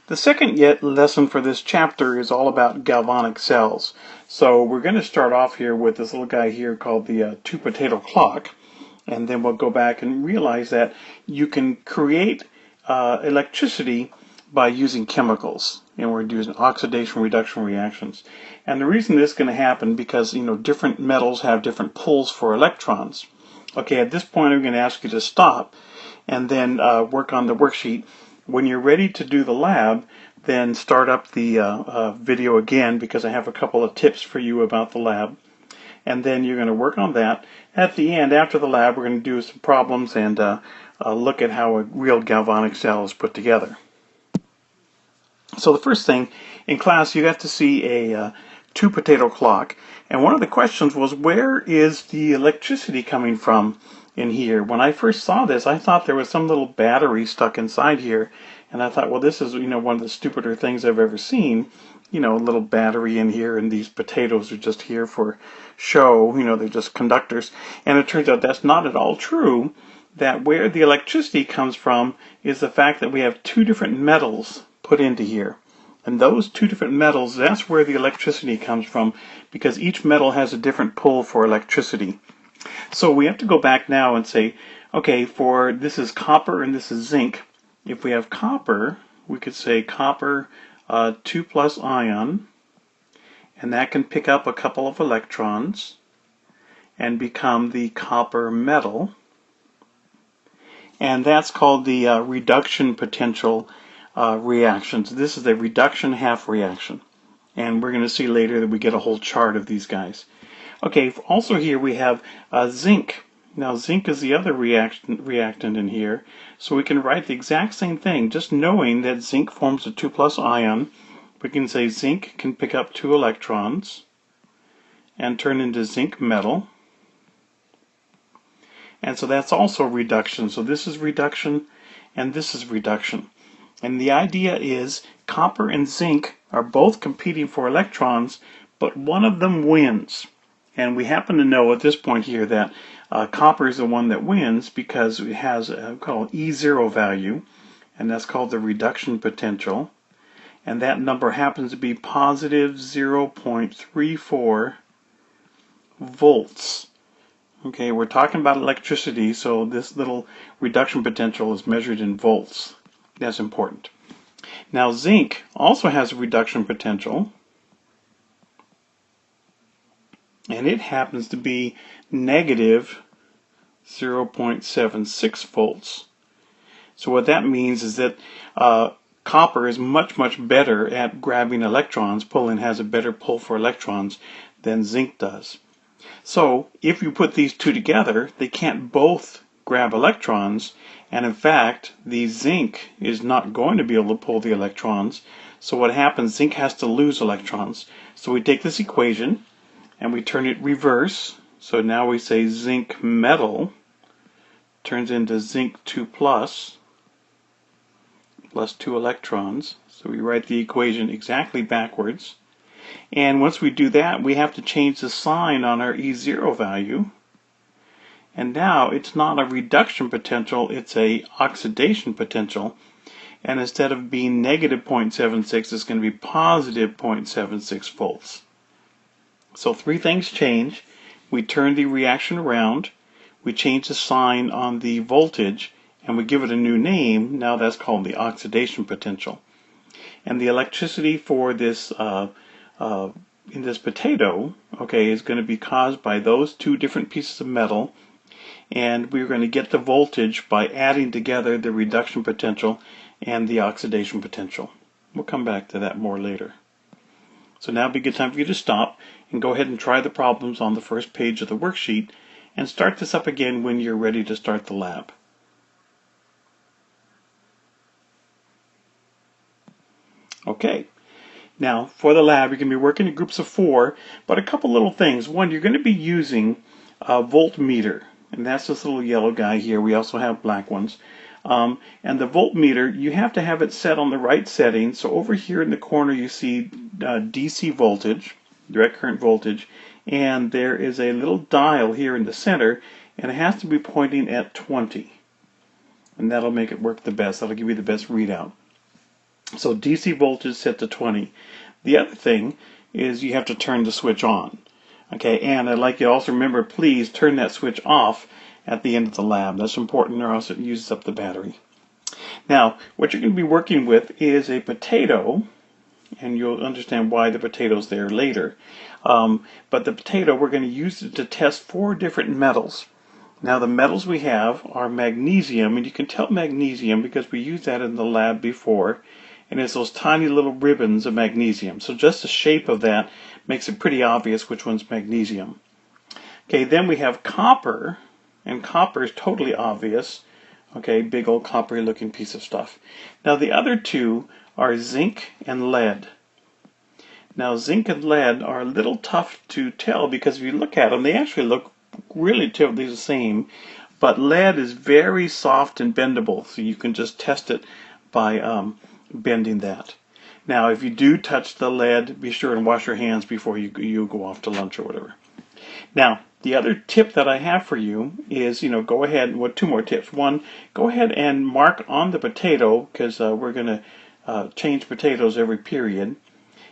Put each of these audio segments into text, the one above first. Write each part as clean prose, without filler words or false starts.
The second lesson for this chapter is all about galvanic cells. So we're going to start off here with this little guy here called the two-potato clock, and then we'll go back and realize that you can create electricity by using chemicals, and we're using oxidation reduction reactions. And the reason this is going to happen because different metals have different pulls for electrons. Okay, at this point I'm going to ask you to stop and then work on the worksheet. When you're ready to do the lab, then start up the video again, because I have a couple of tips for you about the lab. And then you're going to work on that. At the end, after the lab, we're going to do some problems and look at how a real galvanic cell is put together. So the first thing, in class you got to see a two-potato clock. And one of the questions was, where is the electricity coming from in here? When I first saw this, I thought there was some little battery stuck inside here, and I thought, well, this is one of the stupider things I've ever seen. A little battery in here, and these potatoes are just here for show. They're just conductors. And it turns out that's not at all true. That where the electricity comes from is the fact that we have two different metals put into here. And those two different metals, that's where the electricity comes from, because each metal has a different pull for electricity. So we have to go back now and say, okay, for this is copper and this is zinc. If we have copper, we could say copper 2+ ion, and that can pick up a couple of electrons and become the copper metal. And that's called the reduction potential reactions. This is the reduction half reaction. And we're going to see later that we get a whole chart of these guys. Okay, also here we have zinc. Now zinc is the other reactant in here, so we can write the exact same thing. Just knowing that zinc forms a 2+ ion, we can say zinc can pick up 2 electrons and turn into zinc metal. And so that's also reduction. So this is reduction and this is reduction. And the idea is copper and zinc are both competing for electrons, but one of them wins. And we happen to know at this point here that copper is the one that wins because it has called E0 value, and that's called the reduction potential. And that number happens to be positive 0.34 volts. Okay, we're talking about electricity, so this little reduction potential is measured in volts. That's important. Now zinc also has a reduction potential, and it happens to be negative 0.76 volts. So what that means is that copper is much better at grabbing electrons, has a better pull for electrons than zinc does. So if you put these two together, they can't both grab electrons, and in fact the zinc is not going to be able to pull the electrons. So what happens, zinc has to lose electrons. So we take this equation and we turn it reverse. So now we say zinc metal turns into zinc 2+ plus 2 electrons. So we write the equation exactly backwards. And once we do that, we have to change the sign on our E0 value. And now it's not a reduction potential, it's a oxidation potential. And instead of being negative 0.76, it's going to be positive 0.76 volts. So three things change. We turn the reaction around, we change the sign on the voltage, and we give it a new name. Now that's called the oxidation potential. And the electricity for this in this potato, okay, is going to be caused by those two different pieces of metal, and we're going to get the voltage by adding together the reduction potential and the oxidation potential. We'll come back to that more later. So now would be a good time for you to stop and go ahead and try the problems on the first page of the worksheet, and start this up again when you're ready to start the lab. Okay. Now, for the lab, you're going to be working in groups of 4, but a couple little things. One, you're going to be using a voltmeter, and that's this little yellow guy here. We also have black ones. And the voltmeter, you have to have it set on the right setting. So over here in the corner, you see DC voltage, direct current voltage, and there is a little dial here in the center, and it has to be pointing at 20. And that'll make it work the best. That'll give you the best readout. So DC voltage set to 20. The other thing is you have to turn the switch on. Okay, and I'd like you to also remember, please turn that switch off at the end of the lab. That's important, or else it uses up the battery. Now, what you're going to be working with is a potato, and you'll understand why the potato's there later. But the potato, we're going to use it to test 4 different metals. Now, the metals we have are magnesium, and you can tell magnesium because we used that in the lab before, and it's those tiny little ribbons of magnesium. So just the shape of that makes it pretty obvious which one's magnesium. Okay, then we have copper, and copper is totally obvious. Okay, big old coppery looking piece of stuff. Now the other two are zinc and lead. Now zinc and lead are a little tough to tell because if you look at them, they actually look really totally the same, but lead is very soft and bendable, so you can just test it by bending that. Now if you do touch the lead, be sure and wash your hands before you go off to lunch or whatever. Now, the other tip that I have for you is, go ahead, 2 more tips. One, go ahead and mark on the potato, because we're going to change potatoes every period.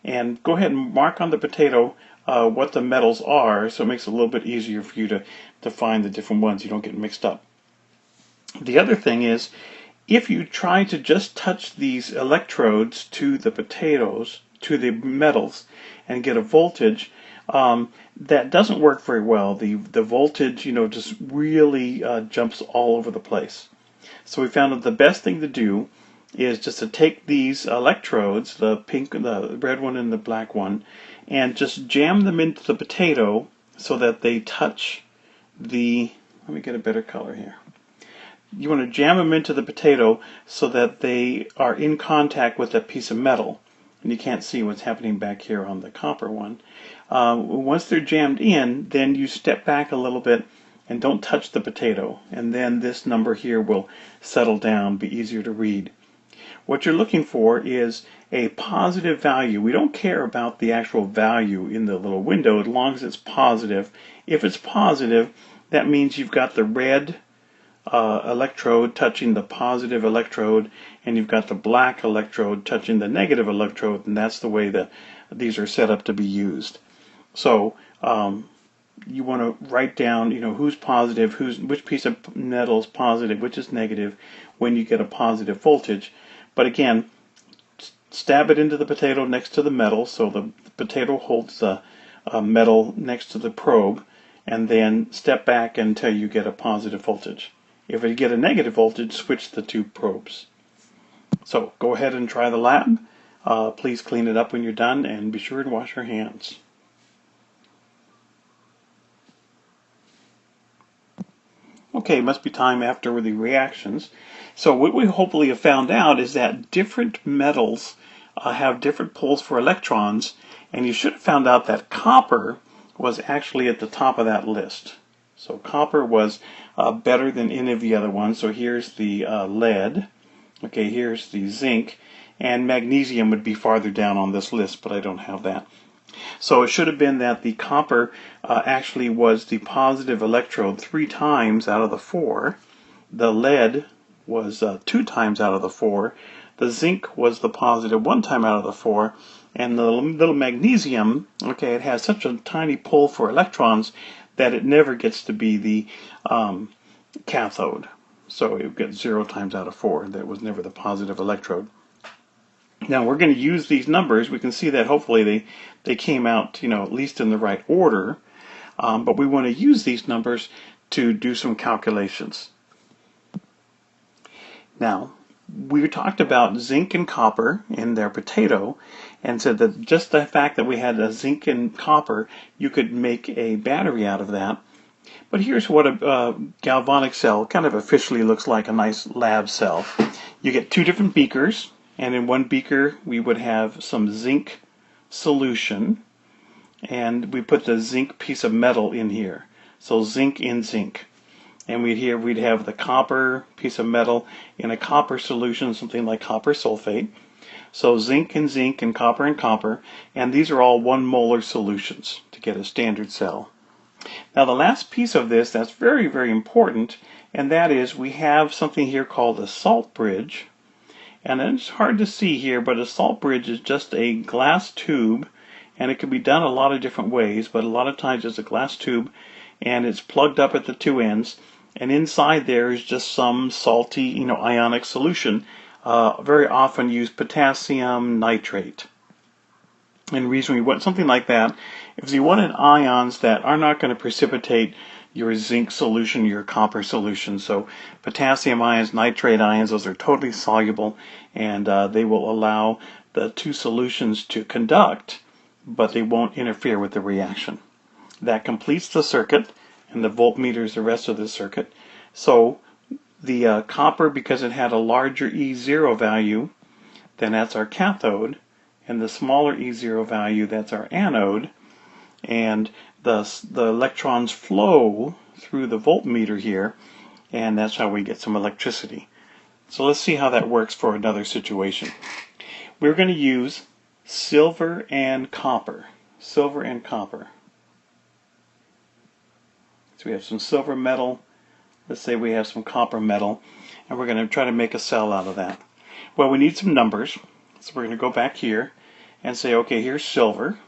And go ahead and mark on the potato what the metals are, so it makes it a little bit easier for you to find the different ones. You don't get mixed up. The other thing is, if you try to just touch these electrodes to the potatoes, to the metals, and get a voltage, that doesn't work very well. The voltage, just really jumps all over the place. So we found that the best thing to do is just to take these electrodes, the pink, the red one and the black one, and just jam them into the potato so that they touch the, let me get a better color here. You want to jam them into the potato so that they are in contact with that piece of metal. And you can't see what's happening back here on the copper one. Once they're jammed in, then you step back a little bit and don't touch the potato. And then this number here will settle down, be easier to read. What you're looking for is a positive value. We don't care about the actual value in the little window as long as it's positive. If it's positive, that means you've got the red electrode touching the positive electrode, and you've got the black electrode touching the negative electrode, and that's the way that these are set up to be used. So you want to write down, who's positive, which piece of metal is positive, which is negative, when you get a positive voltage. But again, stab it into the potato next to the metal, so the potato holds the metal next to the probe, and then step back until you get a positive voltage. If you get a negative voltage, switch the 2 probes. So go ahead and try the lab. Please clean it up when you're done, and be sure to wash your hands. Okay, it must be time after the reactions. So what we hopefully have found out is that different metals have different poles for electrons, and you should have found out that copper was actually at the top of that list. So copper was better than any of the other ones. So here's the lead. Okay, here's the zinc. And magnesium would be farther down on this list, but I don't have that. So it should have been that the copper actually was the positive electrode 3 times out of the 4. The lead was 2 times out of the 4. The zinc was the positive 1 time out of the 4. And the little magnesium, okay, it has such a tiny pull for electrons that it never gets to be the cathode. So it gets 0 times out of 4. That was never the positive electrode. Now we're going to use these numbers. We can see that hopefully they came out, at least in the right order. But we want to use these numbers to do some calculations. Now, we talked about zinc and copper in their potato, and said that just the fact that we had a zinc and copper, you could make a battery out of that. But here's what a galvanic cell kind of officially looks like, a nice lab cell. You get 2 different beakers, and in one beaker we would have some zinc solution, and we put the zinc piece of metal in here. So zinc in zinc. And we'd have the copper piece of metal in a copper solution, something like copper sulfate. So zinc and copper, and these are all 1 molar solutions to get a standard cell. Now the last piece of this that's very, very important, and that is we have something here called a salt bridge, And it's hard to see here, but a salt bridge is just a glass tube, and it can be done a lot of different ways, but a lot of times it's a glass tube, and it's plugged up at the two ends, and inside there is just some salty, ionic solution. Very often use potassium nitrate. And the reason we want something like that is you wanted ions that are not going to precipitate your zinc solution, your copper solution. So potassium ions, nitrate ions, those are totally soluble, and they will allow the two solutions to conduct, but they won't interfere with the reaction. That completes the circuit, and the voltmeter is the rest of the circuit. So the copper, because it had a larger E0 value, then that's our cathode, and the smaller E0 value, that's our anode, and the electrons flow through the voltmeter here, and that's how we get some electricity. So let's see how that works for another situation. We're going to use silver and copper. Silver and copper. So we have some silver metal. Let's say we have some copper metal, and we're going to try to make a cell out of that. Well, we need some numbers, so we're going to go back here and say, okay, here's silver,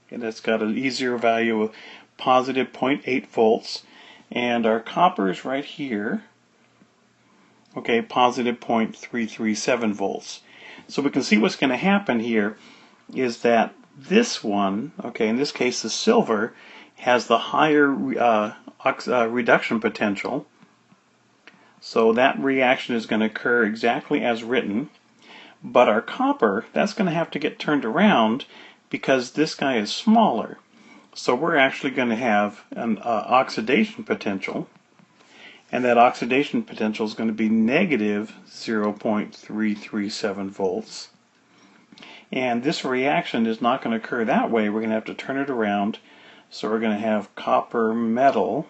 and it's got an E0 value of positive 0.8 volts, and our copper is right here, okay, positive 0.337 volts. So we can see what's going to happen here is that this one, okay, in this case the silver, has the higher reduction potential, so that reaction is going to occur exactly as written. But our copper, that's going to have to get turned around because this guy is smaller. So we're actually going to have an oxidation potential, and that oxidation potential is going to be negative 0.337 volts. And this reaction is not going to occur that way. We're going to have to turn it around. So we're going to have copper metal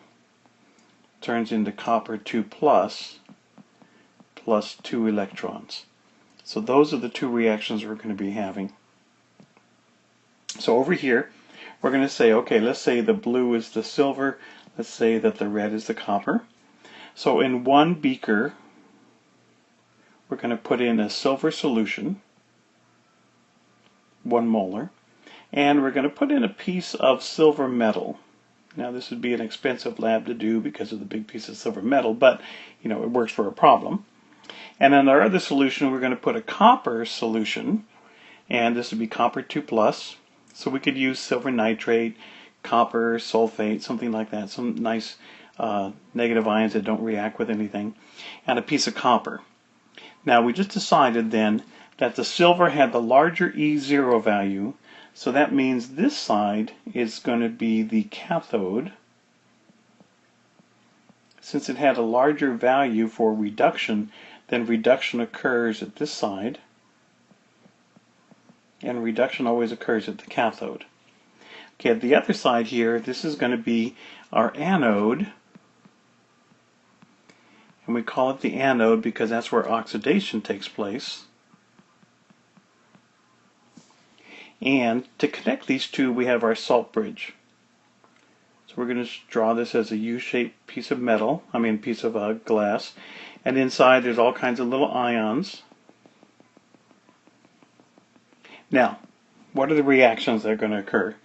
turns into copper 2 plus 2 electrons. So those are the two reactions we're going to be having. So over here, we're going to say, okay, let's say the blue is the silver. Let's say that the red is the copper. So in one beaker, we're going to put in a silver solution, 1 molar, and we're going to put in a piece of silver metal. Now this would be an expensive lab to do because of the big piece of silver metal, but it works for a problem. And in our other solution, we're going to put a copper solution, and this would be copper 2 plus. So we could use silver nitrate, copper sulfate, something like that, some nice negative ions that don't react with anything, and a piece of copper. Now we just decided then that the silver had the larger E0 value, so that means this side is going to be the cathode. Since it had a larger value for reduction, then reduction occurs at this side, and reduction always occurs at the cathode. Okay, at the other side here, this is going to be our anode, and we call it the anode because that's where oxidation takes place. And to connect these two, we have our salt bridge. So we're going to draw this as a U-shaped piece of metal, piece of glass, and inside there's all kinds of little ions. Now, what are the reactions that are going to occur?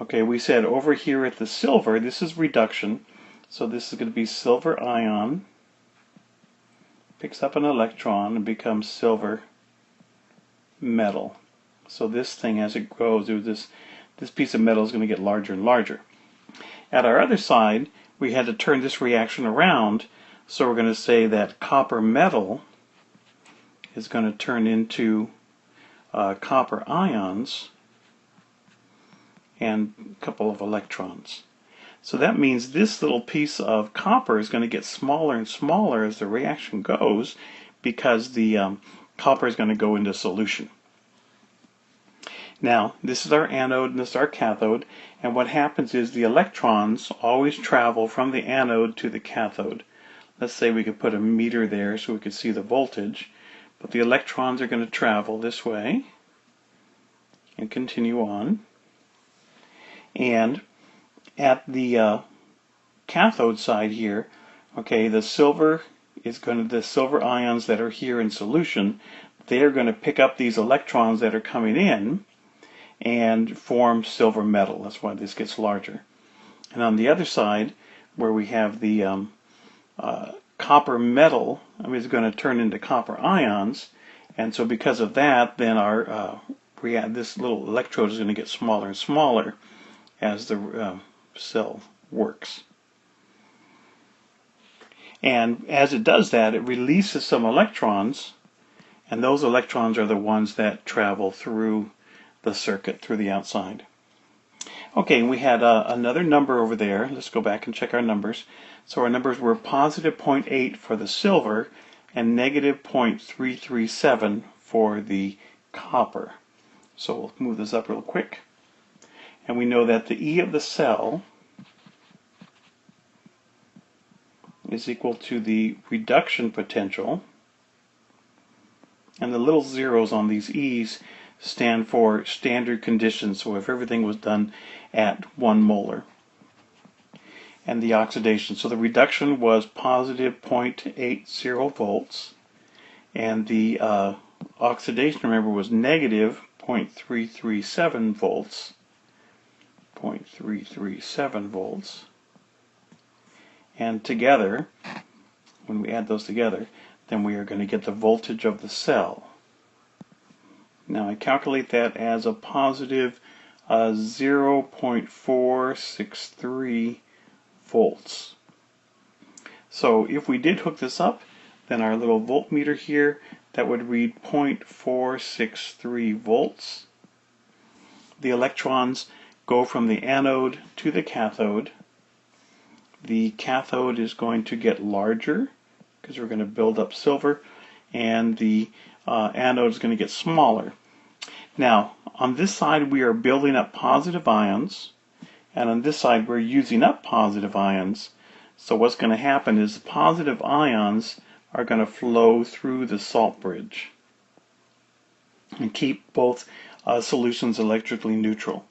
Okay, we said over here at the silver, this is reduction, so this is going to be silver ion, picks up an electron and becomes silver metal. So this thing, as it grows, this piece of metal is going to get larger and larger. At our other side, we had to turn this reaction around, so we're going to say that copper metal is going to turn into copper ions and a couple of electrons. So that means this little piece of copper is going to get smaller and smaller as the reaction goes, because the copper is going to go into solution. Now, this is our anode and this is our cathode, and what happens is the electrons always travel from the anode to the cathode. Let's say we could put a meter there so we could see the voltage, but the electrons are going to travel this way and continue on. And at the cathode side here, okay, the silver is going to, the silver ions that are here in solution, they're going to pick up these electrons that are coming in and form silver metal. That's why this gets larger. And on the other side, where we have the copper metal, it's going to turn into copper ions, and so because of that, then our this little electrode is going to get smaller and smaller as the cell works. And as it does that, it releases some electrons, and those electrons are the ones that travel through the circuit, through the outside. Okay, we had another number over there. Let's go back and check our numbers. So our numbers were positive 0.8 for the silver and negative 0.337 for the copper. So we'll move this up real quick. And we know that the E of the cell is equal to the reduction potential. And the little zeros on these E's stand for standard conditions, so if everything was done at 1 molar. And the oxidation, so the reduction was positive 0.80 volts, and the oxidation, remember, was negative 0.337 volts. 0.337 volts. And together, when we add those together, then we are going to get the voltage of the cell. Now I calculate that as a positive 0.463 volts. So if we did hook this up, then our little voltmeter here, that would read 0.463 volts. The electrons go from the anode to the cathode. The cathode is going to get larger because we're going to build up silver, and the anode is going to get smaller. Now, on this side we are building up positive ions, and on this side we're using up positive ions. So what's going to happen is the positive ions are going to flow through the salt bridge and keep both solutions electrically neutral.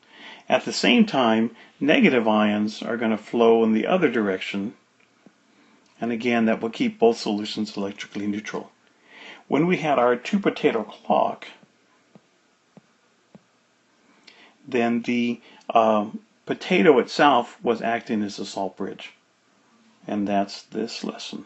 At the same time, negative ions are going to flow in the other direction, and again that will keep both solutions electrically neutral. When we had our two-potato clock, then the potato itself was acting as a salt bridge. And that's this lesson.